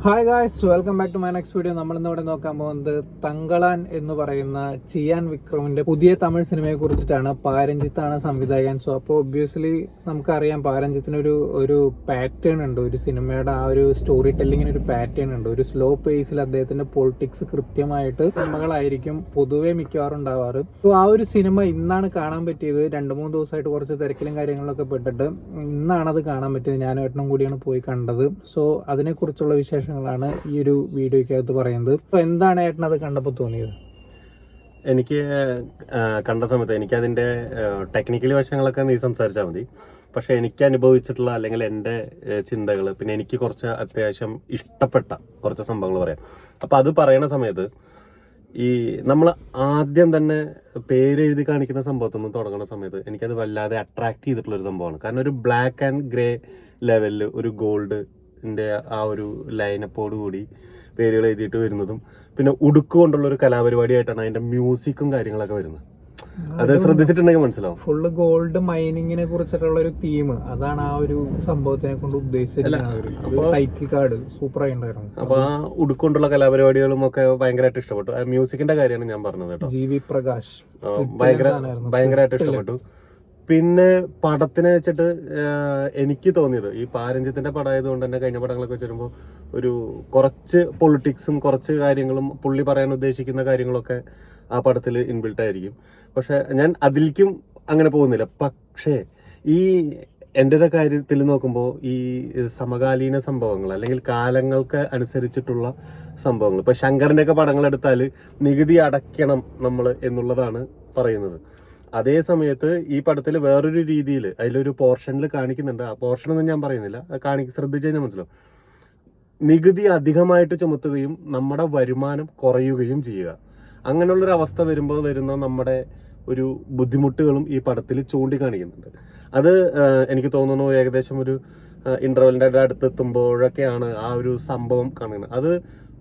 Hi guys, welcome back to my next video. നമ്മളിന്നിവിടെ നോക്കാൻ പോകുന്നത് തങ്കളാൻ എന്ന് പറയുന്ന ചിയാൻ വിക്രമിന്റെ പുതിയ തമിഴ് സിനിമയെ കുറിച്ചിട്ടാണ്. പാരഞ്ജിത്താണ് സംവിധായകൻ. സോ അപ്പോൾ ഒബ്വിയസ്ലി നമുക്കറിയാം പാരഞ്ജിത്തിന് ഒരു പാറ്റേൺ ഉണ്ട്. ഒരു സിനിമയുടെ ആ ഒരു സ്റ്റോറി ടെല്ലിങ്ങിന് ഒരു പാറ്റേൺ ഉണ്ട്. ഒരു സ്ലോ പേസിൽ അദ്ദേഹത്തിന്റെ പൊളിറ്റിക്സ് കൃത്യമായിട്ട് സിനിമകളായിരിക്കും പൊതുവെ മിക്കവാറും ഉണ്ടാവാറ്. സോ ആ ഒരു സിനിമ ഇന്നാണ് കാണാൻ പറ്റിയത്. 2-3 ദിവസമായിട്ട് കുറച്ച് തിരക്കിലും കാര്യങ്ങളിലൊക്കെ പെട്ടിട്ട് ഇന്നാണത് കാണാൻ പറ്റിയത്. ഞാനും ഏട്ടനും കൂടിയാണ് പോയി കണ്ടത്. സോ അതിനെക്കുറിച്ചുള്ള വിശേഷങ്ങളാണ് ഈ ഒരു വീഡിയോയ്ക്കകത്ത് പറയുന്നത്. അപ്പോൾ എന്താണ് ഏട്ടൻ അത് കണ്ടപ്പോൾ തോന്നിയത്? എനിക്ക് കണ്ട സമയത്ത് എനിക്കതിൻ്റെ ടെക്നിക്കൽ വശങ്ങളൊക്കെ നീ സംസാരിച്ചാൽ മതി. പക്ഷേ എനിക്ക് അനുഭവിച്ചിട്ടുള്ള അല്ലെങ്കിൽ എൻ്റെ ചിന്തകൾ, പിന്നെ എനിക്ക് കുറച്ച് അത്യാവശ്യം ഇഷ്ടപ്പെട്ട കുറച്ച് സംഭവങ്ങൾ പറയാം. അപ്പോൾ അത് പറയുന്ന സമയത്ത് ഈ നമ്മൾ ആദ്യം തന്നെ പേരെഴുതി കാണിക്കുന്ന സംഭവത്തിൽ നിന്ന് തുടങ്ങുന്ന സമയത്ത് എനിക്കത് വല്ലാതെ അട്രാക്ട് ചെയ്തിട്ടുള്ളൊരു സംഭവമാണ്. കാരണം ഒരു ബ്ലാക്ക് ആൻഡ് ഗ്രേ ലെവലിൽ ഒരു ഗോൾഡിൻ്റെ ആ ഒരു ലൈനപ്പോട് കൂടി പേരുകൾ എഴുതിയിട്ട് വരുന്നതും പിന്നെ ഉടുക്കുകൊണ്ടുള്ളൊരു കലാപരിപാടിയായിട്ടാണ് അതിൻ്റെ മ്യൂസിക്കും കാര്യങ്ങളൊക്കെ വരുന്നത്. അത് ശ്രദ്ധിച്ചിട്ടുണ്ടെങ്കിൽ മനസ്സിലാവും. ഫുള്ള് ഗോൾഡ് മൈനിങ്ങിനെ കുറിച്ചിട്ടുള്ള ഒരു തീം, അതാണ് ആ ഒരു സംഭവത്തിനെ കൊണ്ട് ഉദ്ദേശിച്ചത്. ടൈറ്റിൽ കാർഡ് സൂപ്പർ ആയിട്ടുണ്ടായിരുന്നു. അപ്പൊ ആ ഉടുക്കൊണ്ടുള്ള കലാപരിപാടികളും ഒക്കെ ഭയങ്കരമായിട്ട് ഇഷ്ടപ്പെട്ടു. ആ മ്യൂസിക്കിന്റെ കാര്യമാണ് ഞാൻ പറഞ്ഞത് കേട്ടോ. ജി വി പ്രകാശ് ഭയങ്കരമായിട്ട് ഇഷ്ടപ്പെട്ടു. പിന്നെ പടത്തിനെ വെച്ചിട്ട് എനിക്ക് തോന്നിയത്, ഈ പാരഞ്ജിത്തിന്റെ പടമായതുകൊണ്ട് തന്നെ കഴിഞ്ഞ പടങ്ങളൊക്കെ വെച്ച് വരുമ്പോൾ ഒരു കുറച്ച് പൊളിറ്റിക്സും കുറച്ച് കാര്യങ്ങളും പുള്ളി പറയാൻ ഉദ്ദേശിക്കുന്ന കാര്യങ്ങളൊക്കെ ആ പടത്തിൽ ഇൻബിൽട്ട് ആയിരിക്കും. പക്ഷെ ഞാൻ അതിലേക്കും അങ്ങനെ പോകുന്നില്ല. പക്ഷേ ഈ എൻ്റെ ഒരു കാര്യത്തിൽ നോക്കുമ്പോൾ ഈ സമകാലീന സംഭവങ്ങൾ അല്ലെങ്കിൽ കാലങ്ങൾക്ക് അനുസരിച്ചിട്ടുള്ള സംഭവങ്ങൾ, ഇപ്പോൾ ശങ്കറിൻ്റെയൊക്കെ പടങ്ങളെടുത്താൽ നികുതി അടയ്ക്കണം നമ്മൾ എന്നുള്ളതാണ് പറയുന്നത്. അതേ സമയത്ത് ഈ പടത്തിൽ വേറൊരു രീതിയിൽ അതിലൊരു പോർഷനിൽ കാണിക്കുന്നുണ്ട്. ആ പോർഷനൊന്നും ഞാൻ പറയുന്നില്ല, ശ്രദ്ധിച്ചു കഴിഞ്ഞാൽ മനസ്സിലാവും. നികുതി അധികമായിട്ട് ചുമത്തുകയും നമ്മുടെ വരുമാനം കുറയുകയും ചെയ്യുക, അങ്ങനെയുള്ളൊരു അവസ്ഥ വരുമ്പോൾ വരുന്ന നമ്മുടെ ഒരു ബുദ്ധിമുട്ടുകളും ഈ പടത്തിൽ ചൂണ്ടിക്കാണിക്കുന്നുണ്ട്. അത് എനിക്ക് തോന്നുന്നു ഏകദേശം ഒരു ഇൻ്റർവെല്ലിൻ്റെ അടുത്തെത്തുമ്പോഴൊക്കെയാണ് ആ ഒരു സംഭവം കാണുന്നത്. അത്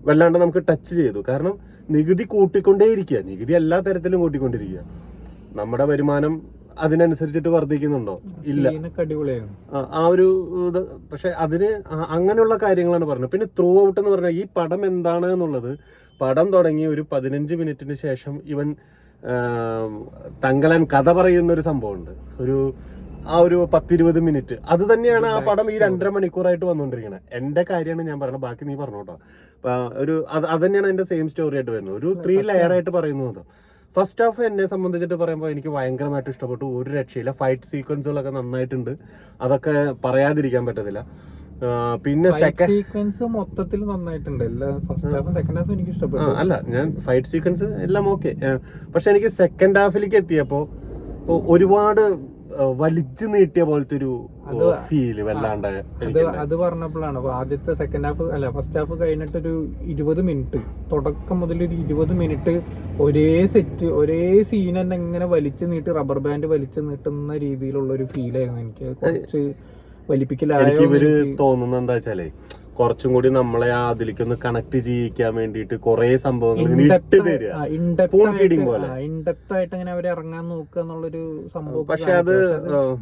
വല്ലാണ്ട് നമുക്ക് ടച്ച് ചെയ്തു. കാരണം നികുതി കൂട്ടിക്കൊണ്ടേയിരിക്കുക, നികുതി എല്ലാ തരത്തിലും കൂട്ടിക്കൊണ്ടിരിക്കുക. നമ്മുടെ വരുമാനം അതിനനുസരിച്ചിട്ട് വർദ്ധിക്കുന്നുണ്ടോ? ഇല്ല. ആ ഒരു ഇത്. പക്ഷെ അതിന് അങ്ങനെയുള്ള കാര്യങ്ങളാണ് പറഞ്ഞത്. പിന്നെ ത്രൂ ഔട്ട് എന്ന് പറഞ്ഞാൽ ഈ പടം എന്താണ് എന്നുള്ളത്, പടം തുടങ്ങി ഒരു 15 മിനിറ്റിന് ശേഷം ഇവൻ തങ്കലൻ കഥ പറയുന്നൊരു സംഭവമുണ്ട്. ആ ഒരു 10-20 മിനിറ്റ് അത് തന്നെയാണ് ആ പടം ഈ 2.5 മണിക്കൂറായിട്ട് വന്നുകൊണ്ടിരിക്കുന്നത്. എൻ്റെ കാര്യമാണ് ഞാൻ പറയുന്നത്, ബാക്കി നീ പറഞ്ഞോട്ടോ. അത് തന്നെയാണ് എൻ്റെ സെയിം സ്റ്റോറി ആയിട്ട് വരുന്നത്. ഒരു 3 ലെയറായിട്ട് പറയുന്നത്. ഫസ്റ്റ് ഹാഫ് എന്നെ സംബന്ധിച്ചിട്ട് പറയുമ്പോൾ എനിക്ക് ഭയങ്കരമായിട്ട് ഇഷ്ടപ്പെട്ടു. ഒരു രക്ഷയില്ല. ഫൈറ്റ് സീക്വൻസുകളൊക്കെ നന്നായിട്ടുണ്ട്, അതൊക്കെ പറയാതിരിക്കാൻ പറ്റത്തില്ല. പിന്നെ സെക്കൻഡ് സീക്വൻസ് മൊത്തത്തിൽ നന്നായിട്ടുണ്ട്. ഫസ്റ്റ് ഹാഫ് സെക്കൻഡ് ഹാഫ് എനിക്ക് ഇഷ്ടപ്പെട്ടു. അല്ല, ഞാൻ ഫൈറ്റ് സീക്വൻസ് എല്ലാം ഓക്കെ. പക്ഷെ എനിക്ക് സെക്കൻഡ് ഹാഫിലേക്ക് എത്തിയപ്പോൾ ഒരുപാട് വലിച്ചു നീട്ടിയ പോലത്തെ ഒരു ഫീല് വല്ലാണ്ട് അത് പറഞ്ഞപ്പോഴാണ്. അപ്പൊ ആദ്യത്തെ സെക്കൻഡ് ഹാഫ് അല്ല ഫസ്റ്റ് ഹാഫ് കഴിഞ്ഞിട്ടൊരു 20 മിനിറ്റ് തുടക്കം മുതൽ ഒരു 20 മിനിറ്റ് ഒരേ സെറ്റ് ഒരേ സീൻ തന്നെ ഇങ്ങനെ വലിച്ചു നീട്ടി റബ്ബർ ബാൻഡ് വലിച്ചു നീട്ടുന്ന രീതിയിലുള്ള ഒരു ഫീലായിരുന്നു എനിക്ക്. കുറച്ച് വലിപ്പിക്കലായോ ഇവര് തോന്നുന്നത് എന്താ വെച്ചാലേ, കുറച്ചും കൂടി നമ്മളെ അതിലേക്കൊന്ന് കണക്ട് ചെയ്യിക്കാൻ വേണ്ടിയിട്ട് കുറെ സംഭവങ്ങൾ ഇൻഡെപ്ത് ആയിട്ട് അങ്ങനെ അവരെ ഇറങ്ങാൻ നോക്കുക എന്നുള്ളൊരു സംഭവം. പക്ഷെ അത്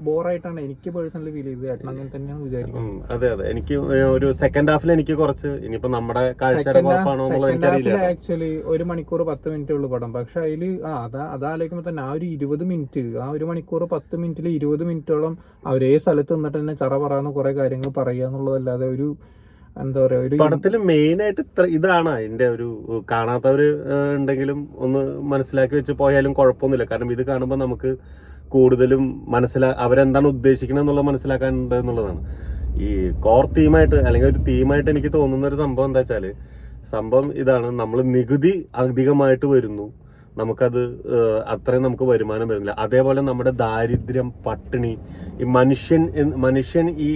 ബോറായിട്ടാണ് എനിക്ക് പേഴ്സണലി ഫീൽ ചെയ്തത്. അങ്ങനെ തന്നെയാണ് വിചാരിക്കുന്നത്. അതെ, എനിക്ക് ഒരു സെക്കൻഡ് ഹാഫിൽ എനിക്ക് കുറച്ച് ഇനിയിപ്പോ നമ്മുടെ കാഴ്ചയുടെ കുഴപ്പമാണോ എന്നുള്ളത് എനിക്കറിയില്ല. ആക്ച്വലി 1 മണിക്കൂർ 10 മിനിറ്റ് ഉള്ളു പടം. പക്ഷെ അതില് അതാലോചിക്കുമ്പോ തന്നെ ആ ഒരു 20 മിനിറ്റ്, ആ 1 മണിക്കൂർ 10 മിനിറ്റിൽ 20 മിനിറ്റോളം ഒരേ സ്ഥലത്ത് നിന്നിട്ട് തന്നെ ചറ പറയുന്ന കുറെ കാര്യങ്ങൾ പറയുക എന്നുള്ളതല്ലാതെ ഒരു എന്താ പറയാ, ഒരു പടത്തില് മെയിൻ ആയിട്ട് ഇതാണ് അതിന്റെ ഒരു കാണാത്തവര് ഉണ്ടെങ്കിലും ഒന്ന് മനസ്സിലാക്കി വെച്ച് പോയാലും കുഴപ്പമൊന്നുമില്ല. കാരണം ഇത് കാണുമ്പോൾ നമുക്ക് കൂടുതലും അവരെന്താണ് ഉദ്ദേശിക്കുന്നത് എന്നുള്ളത് മനസ്സിലാക്കാനുണ്ട് എന്നുള്ളതാണ്. ഈ കോർ തീമായിട്ട് അല്ലെങ്കിൽ ഒരു തീമായിട്ട് എനിക്ക് തോന്നുന്ന ഒരു സംഭവം എന്താ വെച്ചാല്, സംഭവം ഇതാണ്: നമ്മൾ നികുതി അധികമായിട്ട് വരുന്നു, നമുക്കത് അത്രയും നമുക്ക് വരുമാനം വരുന്നില്ല. അതേപോലെ നമ്മുടെ ദാരിദ്ര്യം, പട്ടിണി, ഈ മനുഷ്യൻ ഈ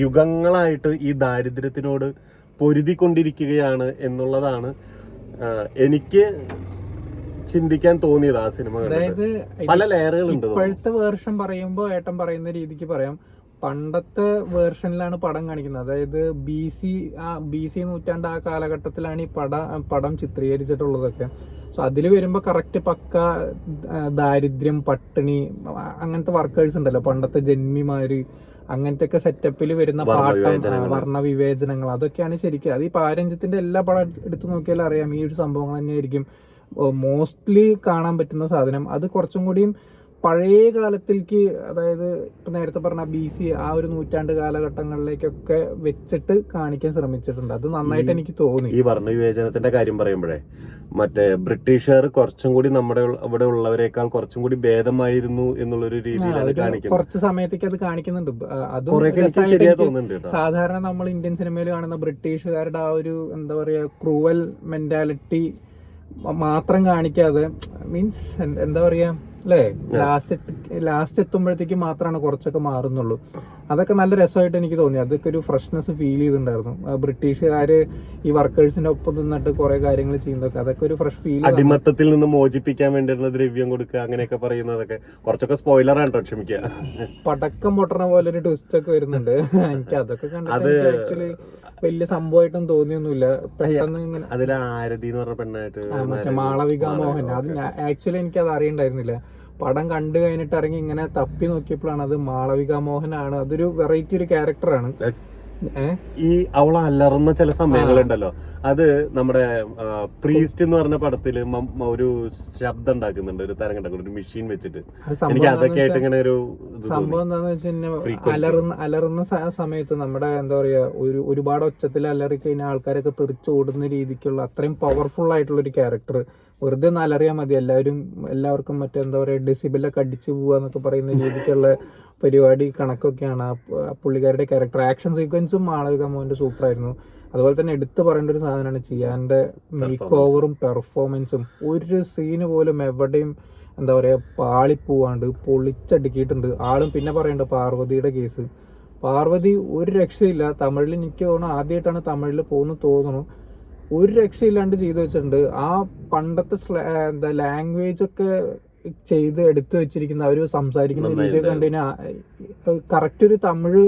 യുഗങ്ങളായിട്ട് ഈ ദാരിദ്ര്യത്തിനോട് പൊരുതിക്കൊണ്ടിരിക്കുകയാണ് എന്നുള്ളതാണ് എനിക്ക് ചിന്തിക്കാൻ തോന്നിയത് ആ സിനിമ. അതായത് പല ലെയറുകളുണ്ട്. ഇപ്പോഴത്തെ വേർഷൻ പറയുമ്പോൾ ഏട്ടൻ പറയുന്ന രീതിക്ക് പറയാം, പണ്ടത്തെ വേർഷനിലാണ് പടം കാണിക്കുന്നത്. അതായത് ബി സി നൂറ്റാണ്ട് ആ കാലഘട്ടത്തിലാണ് ഈ പടം ചിത്രീകരിച്ചിട്ടുള്ളതൊക്കെ. സോ അതിൽ വരുമ്പോൾ കറക്റ്റ് പക്ക ദാരിദ്ര്യം, പട്ടിണി, അങ്ങനത്തെ വർക്കേഴ്സ് ഉണ്ടല്ലോ, പണ്ടത്തെ ജന്മിമാര്, അങ്ങനത്തെ ഒക്കെ സെറ്റപ്പിൽ വരുന്ന പാട്ടം, വർണ്ണവിവേചനങ്ങൾ, അതൊക്കെയാണ് ശരിക്കും. അത് ഈ പാരഞ്ജിത്തിന്റെ എല്ലാ പടം എടുത്തു നോക്കിയാലും അറിയാം ഈ ഒരു സംഭവങ്ങൾ തന്നെയായിരിക്കും മോസ്റ്റ്ലി കാണാൻ പറ്റുന്ന സാധനം. അത് കുറച്ചും കൂടിയും പഴയ കാലത്തിലേക്ക്, അതായത് ഇപ്പം നേരത്തെ പറഞ്ഞ BC ആ ഒരു നൂറ്റാണ്ട് കാലഘട്ടങ്ങളിലേക്കൊക്കെ വെച്ചിട്ട് കാണിക്കാൻ ശ്രമിച്ചിട്ടുണ്ട്. അത് നന്നായിട്ട് എനിക്ക് തോന്നി. ഈ വർണ്ണവിവേചനത്തിന്റെ കാര്യം പറയുമ്പോഴേ മറ്റേ ബ്രിട്ടീഷുകാർ കുറച്ചും കൂടി നമ്മുടെ ഇവിടെ ഉള്ളവരെക്കാൾ കുറച്ചും കൂടി ഭേദമായിരുന്നു എന്നുള്ളൊരു രീതിയിലാണ് കാണിക്കുന്നത്. കുറച്ച് സമയത്തേക്ക് അത് കാണിക്കുന്നുണ്ട്. അതും സാധാരണ നമ്മൾ ഇന്ത്യൻ സിനിമയിൽ കാണുന്ന ബ്രിട്ടീഷുകാരുടെ ആ ഒരു എന്താ പറയാ ക്രൂവൽ മെന്റാലിറ്റി മാത്രം കാണിക്കാതെ, മീൻസ് എന്താ പറയാ അല്ലേ, ലാസ്റ്റ് എത്തുമ്പോഴത്തേക്ക് മാത്രമാണ് കുറച്ചൊക്കെ മാറുന്നുള്ളൂ. അതൊക്കെ നല്ല രസമായിട്ട് എനിക്ക് തോന്നി. അതൊക്കെ ഒരു ഫ്രഷ്നെസ് ഫീൽ ചെയ്തിട്ടുണ്ടായിരുന്നു. ബ്രിട്ടീഷുകാര് ഈ വർക്കേഴ്സിന്റെ ഒപ്പം നിന്നിട്ട് കുറെ കാര്യങ്ങൾ ചെയ്യുന്നതൊക്കെ അതൊക്കെ ഒരു ഫ്രഷ് ഫീൽ. അടിമത്തത്തിൽ നിന്ന് മോചിപ്പിക്കാൻ വേണ്ടിയുള്ള ദ്രവ്യം കൊടുക്കുക അങ്ങനെയൊക്കെ പറയുന്നതൊക്കെ കുറച്ചൊക്കെ സ്പോയിലർ ആണ്, ക്ഷമിക്കുക. പടക്കം പൊട്ടണ പോലെ ഒരു ട്വിസ്റ്റ് ഒക്കെ വരുന്നുണ്ട്. എനിക്ക് അതൊക്കെ കണ്ടിട്ട് ആക്ച്വലി വലിയ സംഭവമായിട്ടും തോന്നിയൊന്നുമില്ല. പെട്ടെന്ന് ഇങ്ങനെ അതിൽ ആരതി എന്ന് പറഞ്ഞ പെണ്ണായിട്ട് മറ്റേ മാളവിക മോഹൻ, അത് ആക്ച്വലി എനിക്ക് അത് അറിയണ്ടായിരുന്നില്ല. പടം കണ്ടു കഴിഞ്ഞിട്ട് ഇറങ്ങി ഇങ്ങനെ തപ്പി നോക്കിയപ്പോഴാണ് അത് മാളവിക മോഹനാണ്. അതൊരു വെറൈറ്റി ഒരു ക്യാരക്ടറാണ്. ഈ അവൾ അലറുന്ന ചില സമയങ്ങളുണ്ടല്ലോ, അത് നമ്മുടെ പ്രീസ്റ്റ് എന്ന് പറഞ്ഞ പടത്തില് ഒരു ശബ്ദം ഉണ്ടാക്കുന്നുണ്ട്, ഒരു തരംഗം ഉണ്ടാക്കുന്നുണ്ട്, ഒരു മെഷീൻ വെച്ചിട്ട്. എനിക്ക് അതൊക്കെ ആയിട്ട് ഇങ്ങനെ ഒരു സംഭവം എന്താന്ന് വെച്ചാൽ അലറുന്ന സമയത്ത് നമ്മുടെ എന്താ പറയാ ഒരുപാട് ഒച്ചത്തിൽ അലറി കഴിഞ്ഞാൽ ആൾക്കാരൊക്കെ തെറിച്ചോടുന്ന രീതിക്കുള്ള അത്രയും പവർഫുൾ ആയിട്ടുള്ള ഒരു ക്യാരക്ടർ. വെറുതെ ഒന്ന് അലറിയാൽ മതി, എല്ലാവർക്കും മറ്റേ എന്താ പറയാ ഡെസിബിലൊക്കെ അടിച്ചു പോവുക എന്നൊക്കെ പറയുന്ന രീതിക്കുള്ള പരിപാടി കണക്കൊക്കെയാണ് ആ പുള്ളിക്കാരുടെ ക്യാരക്ടർ. ആക്ഷൻ സീക്വൻസും മാളവിക മോഹന്റെ സൂപ്പറായിരുന്നു. അതുപോലെ തന്നെ എടുത്തു പറയേണ്ട ഒരു സാധനമാണ് ചിയാന്റെ മേക്ക് ഓവറും പെർഫോമൻസും. ഒരു സീന് പോലും എവിടെയും എന്താ പറയുക പാളിപ്പോവാണ്ട് പൊളിച്ചടുക്കിയിട്ടുണ്ട് ആളും. പിന്നെ പറയണ്ട പാർവതിയുടെ കേസ്, പാർവതി ഒരു രക്ഷയില്ല. തമിഴിൽ എനിക്ക് തോന്നുന്നു ആദ്യമായിട്ടാണ് തമിഴിൽ പോകുന്നത് തോന്നുന്നു. ഒരു രക്ഷയില്ലാണ്ട് ചെയ്തു വെച്ചിട്ടുണ്ട്. ആ പണ്ടത്തെ എന്താ ലാംഗ്വേജ് ഒക്കെ ചെയ്ത് എടുത്തു വെച്ചിരിക്കുന്ന അവർ സംസാരിക്കുന്ന രീതിയൊക്കെ കണ്ടു കഴിഞ്ഞാൽ കറക്റ്റ് ഒരു തമിഴ്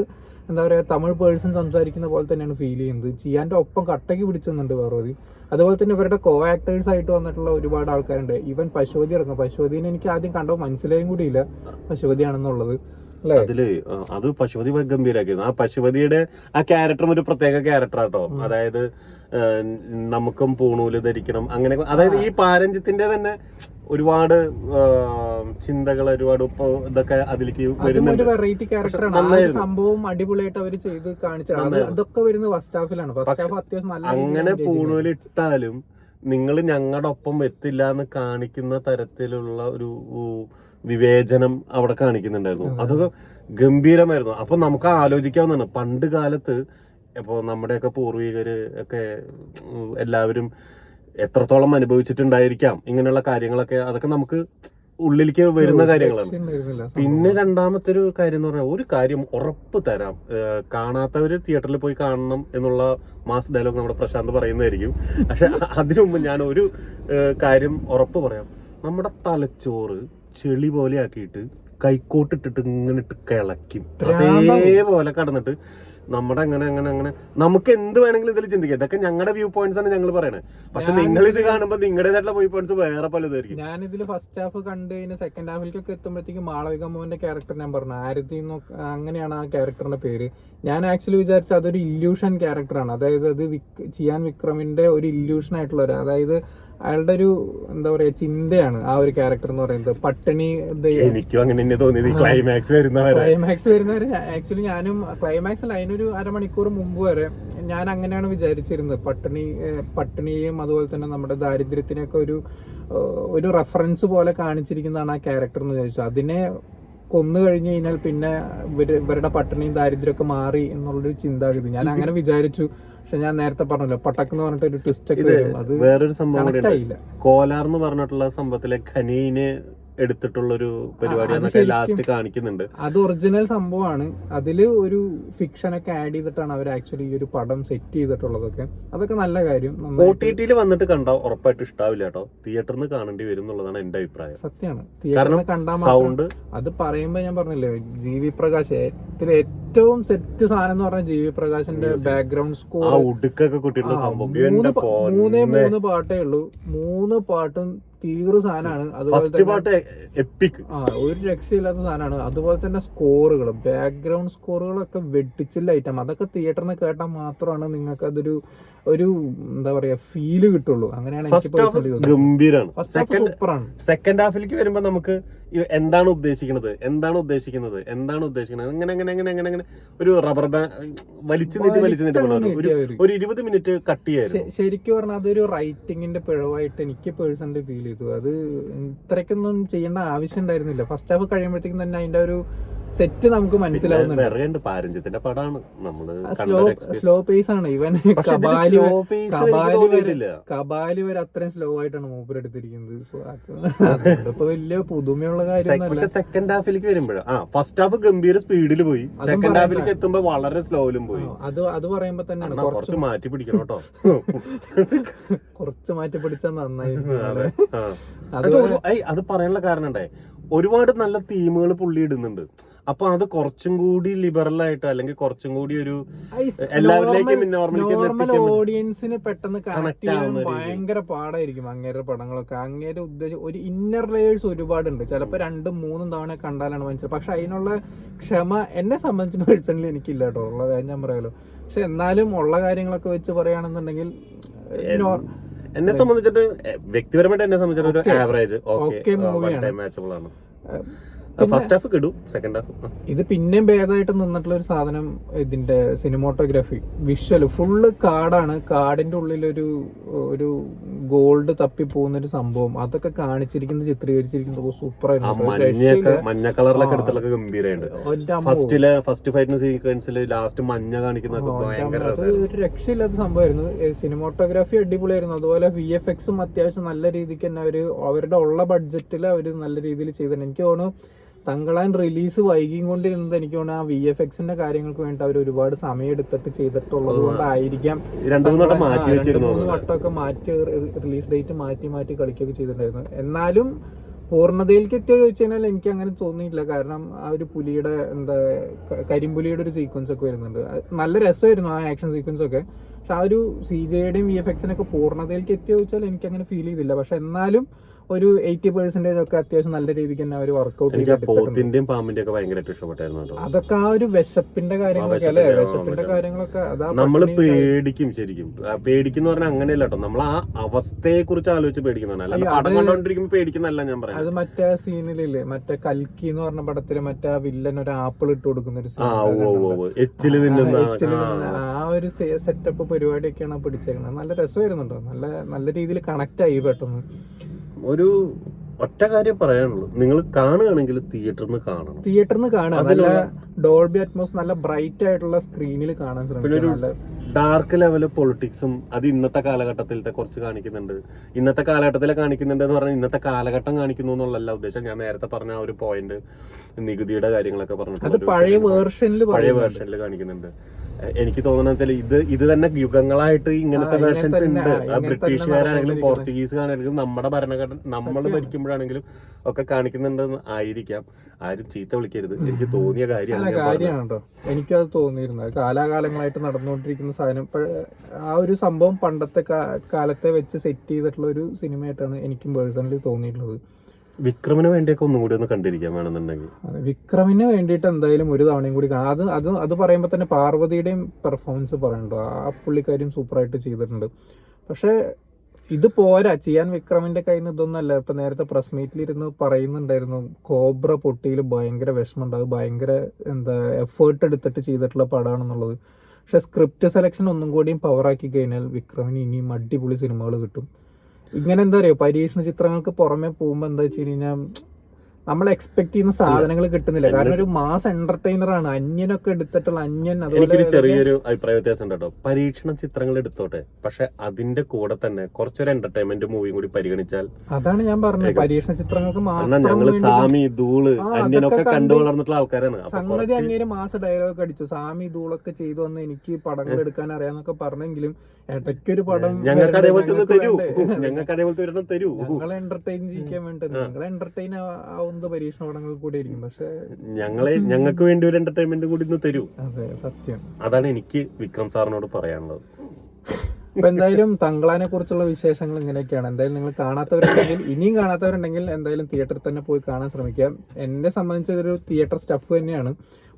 എന്താ പറയുക തമിഴ് പേഴ്സൺ സംസാരിക്കുന്ന പോലെ തന്നെയാണ് ഫീൽ ചെയ്യുന്നത്. ചിയാന്റെ ഒപ്പം കട്ടയ്ക്ക് പിടിച്ചുന്നുണ്ട് പാർവതി. അതുപോലെ തന്നെ ഇവരുടെ കോ ആക്ടേഴ്സ് ആയിട്ട് വന്നിട്ടുള്ള ഒരുപാട് ആൾക്കാരുണ്ട്. ഈവൻ പശുപതി അടക്കം. പശുപതിനെ എനിക്ക് ആദ്യം കണ്ടപ്പോൾ മനസ്സിലായും കൂടിയില്ല പശുപതിയാണെന്നുള്ളത്. അതില് അത് പശുപതി ഗംഭീരാക്കിയിരുന്നു. ആ പശുപതിയുടെ ആ ക്യാരക്ടറും ഒരു പ്രത്യേക ക്യാരക്ടറാട്ടോ. അതായത് നമുക്കും പൂണൂല് ധരിക്കണം അങ്ങനെ. അതായത് ഈ പാരഞ്ജിത്തിന്റെ തന്നെ ഒരുപാട് ചിന്തകൾ, ഒരുപാട് ഇതൊക്കെ അതിലേക്ക് വരുന്നുണ്ട്. വെറൈറ്റി ക്യാരക്ടറാണ്. സംഭവം അടിപൊളിയായിട്ട് അവർ ചെയ്ത് കാണിച്ചത്. അതൊക്കെ വരുന്നത് ഫസ്റ്റ് ഹാഫിലാണ്. ഫസ്റ്റ് ഹാഫ് അത്യാവശ്യം നല്ല. അങ്ങനെ പൂണൂല് ഇട്ടാലും നിങ്ങൾ ഞങ്ങളുടെ ഒപ്പം എത്തില്ല എന്ന് കാണിക്കുന്ന തരത്തിലുള്ള ഒരു വിവേചനം അവിടെ കാണിക്കുന്നുണ്ടായിരുന്നു. അതൊക്കെ ഗംഭീരമായിരുന്നു. അപ്പൊ നമുക്ക് ആലോചിക്കാവുന്നതാണ് പണ്ട് കാലത്ത് ഇപ്പോൾ നമ്മുടെയൊക്കെ പൂർവികര് ഒക്കെ എല്ലാവരും എത്രത്തോളം അനുഭവിച്ചിട്ടുണ്ടായിരിക്കാം ഇങ്ങനെയുള്ള കാര്യങ്ങളൊക്കെ. അതൊക്കെ നമുക്ക് ഉള്ളിലേക്ക് വരുന്ന കാര്യങ്ങളാണ്. പിന്നെ രണ്ടാമത്തെ ഒരു കാര്യം എന്ന് പറഞ്ഞാൽ, ഒരു കാര്യം ഉറപ്പ് തരാം, കാണാത്തവര് തിയേറ്ററിൽ പോയി കാണണം എന്നുള്ള മാസ് ഡയലോഗ് നമ്മുടെ പ്രശാന്ത് പറയുന്നതായിരിക്കും. പക്ഷെ അതിനു മുമ്പ് ഞാൻ ഒരു കാര്യം ഉറപ്പ് പറയാം. നമ്മുടെ തലച്ചോറ് ചെളി പോലെ ആക്കിയിട്ട് കൈക്കോട്ടിട്ടിട്ട് ഇങ്ങനെ ഇട്ട് കിളക്കും. അതേപോലെ കടന്നിട്ട് നമ്മുടെ അങ്ങനെ നമുക്ക് എന്ത് വേണമെങ്കിലും ഇതിൽ ചിന്തിക്കാം. ഇതൊക്കെ ഞങ്ങളുടെ വ്യൂ പോയിന്റ്സ് ആണ് ഞങ്ങൾ പറയണത്. പക്ഷെ നിങ്ങൾ ഇത് കാണുമ്പോൾ നിങ്ങളുടേതായിട്ടുള്ള വ്യൂ പോയിന്റ്സ് വേറെ പലതായിരിക്കും. ഞാനിതിൽ ഫസ്റ്റ് ഹാഫ് കണ്ടു കഴിഞ്ഞാൽ സെക്കൻഡ് ഹാഫിലേക്കൊക്കെ എത്തുമ്പോഴത്തേക്ക് മാളവിക മോഹന്റെ ക്യാരക്ടർ ഞാൻ പറഞ്ഞു ആരതി അങ്ങനെയാണ് ആ ക്യാരക്ടറിന്റെ പേര്. ഞാൻ ആക്ച്വലി വിചാരിച്ച അതൊരു ഇല്യൂഷൻ ക്യാരക്ടറാണ്. അതായത് അത് ചിയാൻ വിക്രമിന്റെ ഒരു ഇല്യൂഷൻ ആയിട്ടുള്ള അതായത് അയാളുടെ ഒരു എന്താ പറയാ ചിന്തയാണ് ആ ഒരു ക്യാരക്ടർ എന്ന് പറയുന്നത്. പട്ടിണി എനിക്കും അങ്ങനെ തോന്നിയത്. ക്ലൈമാക്സ് വരുന്നവരെ ആക്ച്വലി ഞാനും ക്ലൈമാക്സിൽ അതിനൊരു അരമണിക്കൂർ മുമ്പ് വരെ ഞാൻ അങ്ങനെയാണ് വിചാരിച്ചിരുന്നത്. പട്ടിണിയെയും അതുപോലെ തന്നെ നമ്മുടെ ദാരിദ്ര്യത്തിനെയൊക്കെ ഒരു റെഫറൻസ് പോലെ കാണിച്ചിരിക്കുന്നതാണ് ആ ക്യാരക്ടർ എന്ന് വിചാരിച്ചു. അതിനെ കൊന്നു കഴിഞ്ഞു കഴിഞ്ഞാൽ പിന്നെ ഇവരുടെ പട്ടിണിയും ദാരിദ്ര്യമൊക്കെ മാറി എന്നുള്ളൊരു ചിന്താഗതി ഞാൻ അങ്ങനെ വിചാരിച്ചു. പക്ഷെ ഞാൻ നേരത്തെ പറഞ്ഞല്ലോ പട്ടക്കെന്ന് പറഞ്ഞിട്ട് ഒരു ട്വിസ്റ്റ് ഒക്കെ വരും. അത് വേറൊരു സംഭവം കോലാർ എന്ന് പറഞ്ഞിട്ടുള്ള സംഭവത്തിലെ ഖനീനെ എടുത്തിട്ടുള്ളൊരു പരിപാടി ലാസ്റ്റ് കാണിക്കുന്നുണ്ട്. അത് ഒറിജിനൽ സംഭവമാണ്. അതില് ഒരു ഫിക്ഷൻ ഒക്കെ ആഡ് ചെയ്തിട്ടാണ് അവർ ആക്ച്വലി ഈ ഒരു പടം സെറ്റ് ചെയ്തിട്ടുള്ളതൊക്കെ. അതൊക്കെ നല്ല കാര്യം. OTT-ൽ വന്നിട്ട് കണ്ടാൽ ഉറപ്പായിട്ട് ഇഷ്ടാവില്ല കേട്ടോ. തിയേറ്ററിൽ നിന്ന് കാണേണ്ടി വരും എന്നുള്ളതാണ് എന്റെ അഭിപ്രായം. സത്യമാണ്. തിയേറ്ററിൽ കണ്ടാൽ സൗണ്ട് അത് പറയുമ്പോ ഞാൻ പറഞ്ഞില്ലേ GV പ്രകാശ് ഏറ്റവും സെറ്റ് സാധനം എന്ന് പറഞ്ഞാൽ GV പ്രകാശിന്റെ ബാക്ക്ഗ്രൗണ്ട് സ്കോർ. ഉടുക്കൊക്കെ കൂട്ടിയിട്ടുള്ള സംഭവം. 3 പാട്ടേ ഉള്ളൂ. 3 പാട്ടും കീറു സാധനമാണ്. അതുപോലെ ഫസ്റ്റ് പാട്ട് എപ്പിക്, ഒരു രക്ഷയില്ലാത്ത സാധനമാണ്. അതുപോലെ തന്നെ സ്കോറുകൾ, ബാക്ക്ഗ്രൗണ്ട് സ്കോറുകളൊക്കെ വെട്ടിച്ചില്ല ഐറ്റം. അതൊക്കെ തിയേറ്ററിൽ നിന്ന് കേട്ടാൽ മാത്രമാണ് നിങ്ങൾക്ക് അതൊരു എന്താ പറയാ ഫീല് കിട്ടുള്ളൂ. അങ്ങനെയാണ് എനിക്ക് പേഴ്സണലി ഗംഭീരാണ്. സൂപ്പറാണ്. സെക്കൻഡ് ഹാഫിലേക്ക് വരുമ്പോ നമുക്ക് എന്താണ് ഉദ്ദേശിക്കുന്നത് അങ്ങനെ ഒരു റബ്ബർ വലിച്ചു നീട്ടി ഒരു 20 മിനിറ്റ് കട്ട് ചെയ്യായിരുന്നു. ശരിക്കും പറഞ്ഞാൽ അതൊരു റൈറ്റിങ്ങിന്റെ പിഴവായിട്ട് എനിക്ക് പേഴ്സണലി ഫീൽ ചെയ്തു. അത് ഇത്രയ്ക്കൊന്നും ചെയ്യേണ്ട ആവശ്യം ഉണ്ടായിരുന്നില്ല. ഫസ്റ്റ് ഹാഫ് കഴിയുമ്പോഴത്തേക്കും തന്നെ അതിന്റെ ഒരു സെറ്റ് നമുക്ക് മനസ്സിലാവുന്നുണ്ട്. പാരഞ്ചത്തിന്റെ പടമാണ്, നമ്മള് സ്ലോ പേസ് ആണ്. ഇവൻ കബാലി വരെ അത്രയും സ്ലോ ആയിട്ടാണ് മൂപ്പർ എടുത്തിരിക്കുന്നത്. സോ അതിപ്പോ വലിയ പുതുമയുള്ള കാര്യം. പക്ഷെ സെക്കൻഡ് ഹാഫിലേക്ക് വരുമ്പോഴോ ഫസ്റ്റ് ഹാഫ് ഗംഭീര സ്പീഡിൽ പോയി, സെക്കൻഡ് ഹാഫിലേക്ക് എത്തുമ്പോ വളരെ സ്ലോയിലും പോയി. അത് പറയുമ്പോ തന്നെയാണ് കുറച്ച് മാറ്റി പിടിക്കണം കേട്ടോ. കുറച്ച് മാറ്റി പിടിച്ചാൽ നന്നായിരുന്നു. അത് പറയാനുള്ള കാരണം ഉണ്ടേ, ഒരുപാട് നല്ല തീമുകൾ പുള്ളി ഇടുന്നുണ്ട്. അപ്പൊ അത് കുറച്ചും കൂടി ലിബറൽ ആയിട്ട്, അല്ലെങ്കിൽ കുറച്ചും കൂടി ഒരു നോർമൽ ഓഡിയൻസിന് പെട്ടെന്ന് കണക്ട് ചെയ്യാൻ ഭയങ്കര പാടായിരിക്കും അങ്ങേരുടെ പടങ്ങളൊക്കെ. അങ്ങേരെ ഉദ്ദേശം ഒരു ഇന്നർ ലെയേഴ്സ് ഒരുപാടുണ്ട്. ചിലപ്പോൾ 2-3 തവണ കണ്ടാലാണ് മനസ്സിലായത്. പക്ഷെ അതിനുള്ള ക്ഷമ എന്നെ സംബന്ധിച്ച് പേഴ്സണലി എനിക്കില്ല കേട്ടോ, ഉള്ള കാര്യം ഞാൻ പറയാലോ. പക്ഷെ എന്നാലും ഉള്ള കാര്യങ്ങളൊക്കെ വെച്ച് പറയുകയാണെന്നുണ്ടെങ്കിൽ എന്നെ സംബന്ധിച്ചിട്ട് വ്യക്തിപരമായിട്ട് എന്നെ സംബന്ധിച്ചിട്ട് ഒരു ആവറേജ് ഓക്കെ മാച്ചബിൾ ആണ്. ഫസ്റ്റ് ഹാഫ് കിടും, സെക്കൻഡ് ഹാഫ് ഇത് പിന്നെയും ഭേദമായിട്ട് നിന്നിട്ടുള്ള ഒരു സാധനം ഇതിന്റെ സിനിമോട്ടോഗ്രാഫി, വിഷ്വൽ ഫുള്ള് കാടാണ്. കാടിന്റെ ഉള്ളിലൊരു ഗോൾഡ് തപ്പി പോകുന്ന ഒരു സംഭവം, അതൊക്കെ കാണിച്ചിരിക്കുന്നത് ചിത്രീകരിച്ചിരിക്കുന്നത് സൂപ്പറായിരുന്നു. മഞ്ഞ കളറിലൊക്കെ എടുത്തുള്ളൊക്കെ ഗംഭീരമായിട്ട്. ഫസ്റ്റ് ഫൈറ്റിന് സീക്വൻസിൽ ലാസ്റ്റ് മഞ്ഞ കാണിക്കുന്ന ഒരു രക്ഷയില്ലാത്ത സംഭവമായിരുന്നു. സിനിമോട്ടോഗ്രാഫി അടിപൊളിയായിരുന്നു. അതുപോലെ VFX അത്യാവശ്യം നല്ല രീതിക്ക് തന്നെ അവരുടെ ഉള്ള ബഡ്ജറ്റിൽ അവർ നല്ല രീതിയിൽ ചെയ്തിട്ടുണ്ട്. എനിക്ക് തോന്നുന്നു തങ്കളാൻ റിലീസ് വൈകിയും കൊണ്ടിരുന്നത് എനിക്ക് തോന്നുന്നു ആ VFXന്റെ കാര്യങ്ങൾക്ക് വേണ്ടി അവർ ഒരുപാട് സമയം എടുത്തിട്ട് ചെയ്തിട്ടുള്ളത് കൊണ്ടായിരിക്കാം 2-3 വട്ടമൊക്കെ മാറ്റി റിലീസ് ഡേറ്റ് മാറ്റി കളിക്കുകയൊക്കെ ചെയ്തിട്ടുണ്ടായിരുന്നു. എന്നാലും പൂർണ്ണതയിലേക്ക് എത്തിയോ ചോദിച്ചു കഴിഞ്ഞാൽ എനിക്ക് അങ്ങനെ തോന്നിയിട്ടില്ല. കാരണം ആ ഒരു പുലിയുടെ കരിമ്പുലിയുടെ ഒരു സീക്വൻസ് ഒക്കെ വരുന്നുണ്ട്, നല്ല രസമായിരുന്നു ആ ആക്ഷൻ സീക്വൻസ് ഒക്കെ. പക്ഷെ ആ ഒരു CGIയുടെയും VFXനൊക്കെ പൂർണ്ണതയിലേക്ക് എത്തിയോ ചോദിച്ചാൽ എനിക്ക് അങ്ങനെ ഫീൽ ചെയ്തില്ല. പക്ഷെ എന്നാലും ഒരു 80% ഒക്കെ അത്യാവശ്യം നല്ല രീതിക്ക് തന്നെ അവർ വർക്ക്ഔട്ട് ചെയ്തിട്ടുണ്ടെയും പാമ്പിന്റെ ഒക്കെ ഭയങ്കരമായിട്ട് ഇഷ്ടപ്പെട്ടായിരുന്നു. അതൊക്കെ ആ ഒരു വിശപ്പിന്റെ കാര്യങ്ങളൊക്കെ അല്ലേ, വിശപ്പിന്റെ കാര്യങ്ങളൊക്കെ നമ്മള് പേടിക്കും. ശരിക്കും പേടിക്കുന്ന പറഞ്ഞാൽ അങ്ങനെയല്ല കേട്ടോ, നമ്മൾ ആ അവസ്ഥയെ കുറിച്ച് ആലോചിച്ച് പേടിക്കുന്നതാണ്, പടം കണ്ടോണ്ടിരിക്കുമ്പോ പേടിക്കുന്നല്ല ഞാൻ പറയാം. അത് മറ്റേ സീനിലില്ലേ, മറ്റേ കൽക്കി എന്ന് പറഞ്ഞ പടത്തില് മറ്റേ വില്ലൻ ഒരു ആപ്പിൾ ഇട്ട് കൊടുക്കുന്ന ഒരു ആ ഒരു സെറ്റപ്പ് പരിപാടിയൊക്കെയാണ് പിടിച്ചേക്കുന്നത്. നല്ല രസമായിരുന്നുണ്ടോ, നല്ല രീതിയിൽ കണക്ട് ആയി പെട്ടെന്ന്. ഒരു ഒറ്റ കാര്യം പറയാനുള്ളൂ, നിങ്ങൾ കാണുകയാണെങ്കിൽ തിയേറ്ററിൽ നിന്ന് കാണാം. നല്ല ഡോൾബി അറ്റ്മോസ്, നല്ല ബ്രൈറ്റ് ആയിട്ടുള്ള സ്ക്രീനിൽ കാണാൻ ശ്രമിക്കും. ഡാർക്ക് ലെവല് പൊളിറ്റിക്സും അത് ഇന്നത്തെ കാലഘട്ടത്തിലത്തെ കുറച്ച് കാണിക്കുന്നുണ്ട്. ഇന്നത്തെ കാലഘട്ടത്തിലെ കാണിക്കുന്നുണ്ട് എന്ന് പറഞ്ഞാൽ ഇന്നത്തെ കാലഘട്ടം കാണിക്കുന്നു എന്നുള്ളല്ല ഉദ്ദേശം. ഞാൻ നേരത്തെ പറഞ്ഞ ആ ഒരു പോയിന്റ്, നികുതിയുടെ കാര്യങ്ങളൊക്കെ പറഞ്ഞിട്ട് പഴയ വേർഷനിൽ കാണിക്കുന്നുണ്ട്. എനിക്ക് തോന്നുന്ന വെച്ചാൽ ഇത് തന്നെ യുഗങ്ങളായിട്ട് ഇങ്ങനത്തെ വേർഷൻസ് ഉണ്ട്. ബ്രിട്ടീഷുകാരാണെങ്കിലും പോർച്ചുഗീസുകാരാണെങ്കിലും നമ്മുടെ ഭരണഘടന നമ്മൾ ഭരിക്കുമ്പോഴാണെങ്കിലും ഒക്കെ കാണിക്കുന്നുണ്ടെന്ന് ആയിരിക്കാം. ആരും ചീത്ത വിളിക്കരുത്, എനിക്ക് തോന്നിയ കാര്യമാണ്. എനിക്കത് തോന്നിയിരുന്നത് കാലാകാലങ്ങളായിട്ട് നടന്നുകൊണ്ടിരിക്കുന്ന സാധനം. ആ ഒരു സംഭവം പണ്ടത്തെ കാലത്തെ വെച്ച് സെറ്റ് ചെയ്തിട്ടുള്ള ഒരു സിനിമയായിട്ടാണ് എനിക്കും പേഴ്സണലി തോന്നിയിട്ടുള്ളത്. വിക്രമിന് വേണ്ടിയൊക്കെ ഒന്നും കൂടി ഒന്ന് കണ്ടിരിക്കാൻ വേണമെന്നുണ്ടെങ്കിൽ വിക്രമിന് വേണ്ടിയിട്ട് എന്തായാലും ഒരു തവണയും കൂടി കാണാം. അത് പറയുമ്പോൾ തന്നെ പാർവതിയുടെയും പെർഫോമൻസ് പറയണ്ടോ, ആ പുള്ളിക്കാരും സൂപ്പറായിട്ട് ചെയ്തിട്ടുണ്ട്. പക്ഷെ ഇത് പോരാ, ചെയ്യാൻ വിക്രമിന്റെ കയ്യിൽ നിന്ന് ഇതൊന്നല്ല. ഇപ്പൊ നേരത്തെ പ്രസ് മീറ്റിലിരുന്ന് പറയുന്നുണ്ടായിരുന്നു കോബ്ര പൊട്ടിയിൽ ഭയങ്കര വിഷമമുണ്ട്, അത് ഭയങ്കര എഫേർട്ട് എടുത്തിട്ട് ചെയ്തിട്ടുള്ള പടമാണെന്നുള്ളത്. പക്ഷെ സ്ക്രിപ്റ്റ് സെലക്ഷൻ ഒന്നും കൂടിയും പവറാക്കി കഴിഞ്ഞാൽ വിക്രമിന് ഇനിയും അടിപൊളി സിനിമകൾ കിട്ടും. ഇങ്ങനെ എന്താ പറയുക, പരീക്ഷണ ചിത്രങ്ങൾക്ക് പുറമെ പോകുമ്പോൾ എന്താ വെച്ച് കഴിഞ്ഞാൽ നമ്മൾ എക്സ്പെക്ട് ചെയ്യുന്ന സാധനങ്ങൾ കിട്ടുന്നില്ല. കാരണം ഒരു മാസ് എന്റർടൈനർ ആണ്. അന്യനൊക്കെ എടുത്തിട്ടുള്ള എനിക്കൊരു ചെറിയൊരു അഭിപ്രായ വ്യത്യാസം ഉണ്ട് കേട്ടോ. പരീക്ഷണ ചിത്രങ്ങൾ എടുത്തോട്ടെ, പക്ഷെ അതിന്റെ കൂടെ തന്നെ കുറച്ചൊരു എന്റർടൈൻമെന്റ് മൂവിയും കൂടി പരിഗണിച്ചാൽ. അതാണ് ഞാൻ പറഞ്ഞത്, പരീക്ഷണ ചിത്രങ്ങൾക്ക് ഞങ്ങള് സാമി ധൂള് അന്യനൊക്കെ കണ്ടു വളർന്നിട്ടുള്ള ആൾക്കാരാണ്. സംഗതി അങ്ങേര് മാസ ഡയലോഗ് അടിച്ചു, സാമി ധൂളൊക്കെ ചെയ്തു വന്ന് എനിക്ക് പടങ്ങൾ എടുക്കാൻ അറിയാന്നൊക്കെ പറഞ്ഞെങ്കിലും ഇടയ്ക്കൊരു പടം ഞങ്ങൾക്ക് അതേപോലെ തരൂ, ഞങ്ങളെ എന്റർടൈൻ ചെയ്യിക്കാൻ വേണ്ടി ഞങ്ങളെ എന്റർടൈൻ ആവുന്നത് പരീക്ഷണ പടങ്ങൾ കൂടെ ആയിരിക്കും. പക്ഷെ ഞങ്ങൾക്ക് വേണ്ടി ഒരു എന്റർടൈൻമെന്റ് കൂടി തരൂ. അതെ, സത്യം. അതാണ് എനിക്ക് വിക്രം സാറിനോട് പറയാനുള്ളത്. അപ്പൊ എന്തായാലും തങ്കളാനെ കുറിച്ചുള്ള വിശേഷങ്ങൾ ഇങ്ങനെയൊക്കെയാണ്. എന്തായാലും നിങ്ങൾ കാണാത്തവരുണ്ടെങ്കിൽ, ഇനിയും കാണാത്തവരുണ്ടെങ്കിൽ എന്തായാലും തിയേറ്ററിൽ തന്നെ പോയി കാണാൻ ശ്രമിക്കാം. എന്നെ സംബന്ധിച്ച് ഇതൊരു തിയേറ്റർ സ്റ്റഫ് തന്നെയാണ്.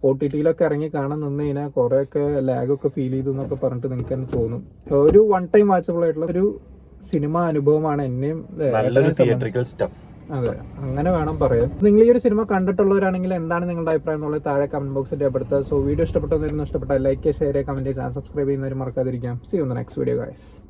OTT-യിലൊക്കെ ഇറങ്ങി കാണാൻ നിന്ന് കഴിഞ്ഞാൽ കുറേയൊക്കെ ലാഗൊക്കെ ഫീൽ ചെയ്തു എന്നൊക്കെ പറഞ്ഞിട്ട് നിങ്ങൾക്ക് തന്നെ തോന്നും. ഒരു വൺ ടൈം വാച്ചബിൾ ആയിട്ടുള്ള ഒരു സിനിമ അനുഭവമാണ് എന്നെയും. അതെ, അങ്ങനെ വേണം പറയാൻ. നിങ്ങൾ ഈ ഒരു സിനിമ കണ്ടിട്ടുള്ളവരാണെങ്കിൽ എന്താണ് നിങ്ങളുടെ അഭിപ്രായം എന്നുള്ളത് താഴെ കമന്റ് ബോക്സിൽ രേഖപ്പെടുത്തുക. സോ വീഡിയോ ഇഷ്ടപ്പെട്ടെന്നിരുന്നു, ഇഷ്ടപ്പെട്ട like, share, comment, channel subscribe ചെയ്യുന്നവർ മറക്കാതിരിക്കാം. See you in the next video guys.